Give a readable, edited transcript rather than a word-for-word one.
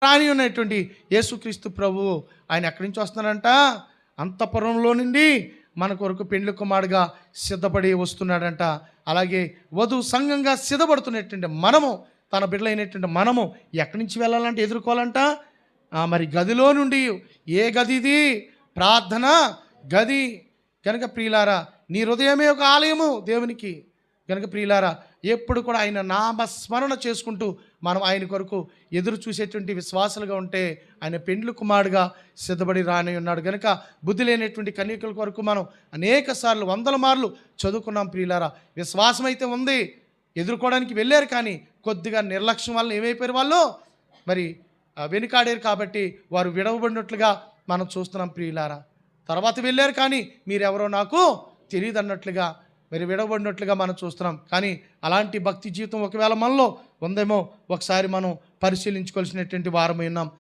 రాని ఉన్నటువంటి యేసుక్రీస్తు ప్రభువు ఆయన ఎక్కడి నుంచి వస్తున్నాడంట? అంతఃపురంలో నుండి మన కొరకు పెండ్లి కుమారుడుగా సిద్ధపడి వస్తున్నాడంట. అలాగే వధు సంఘంగా సిద్ధపడుతున్నటువంటి మనము, తన బిడ్డలైనటువంటి మనము ఎక్కడి నుంచి వెళ్ళాలంటే, ఎదుర్కోవాలంట మరి గదిలో నుండి. ఏ గది ఇది? ప్రార్థన గది. కనుక ప్రియులారా, నీ హృదయమే ఒక ఆలయము దేవునికి. కనుక ప్రియులారా, ఎప్పుడు కూడా ఆయన నామస్మరణ చేసుకుంటూ మనం ఆయన కొరకు ఎదురు చూసేటువంటి విశ్వాసాలుగా ఉంటే ఆయన పెండ్లి కుమారుడుగా సిద్ధపడి రాని ఉన్నాడు. కనుక బుద్ధి లేనటువంటి కన్యకల కొరకు మనం అనేక సార్లు, 100 మార్లు చదువుకున్నాం ప్రియులారా. విశ్వాసం అయితే ఉంది, ఎదుర్కోవడానికి వెళ్ళారు, కానీ కొద్దిగా నిర్లక్ష్యం వల్ల ఏమైపోయారు వాళ్ళు? మరి వెనుకాడారు. కాబట్టి వారు విడవబడినట్లుగా మనం చూస్తున్నాం ప్రియులారా. తర్వాత వెళ్ళారు, కానీ మీరెవరో నాకు తెలియదు అన్నట్లుగా మరి విడవబడినట్లుగా మనం చూస్తున్నాం. కానీ అలాంటి భక్తి జీవితం ఒకవేళ మనలో ఉందేమో ఒకసారి మనం పరిశీలించుకోవాల్సినటువంటి వారమై ఉన్నాం.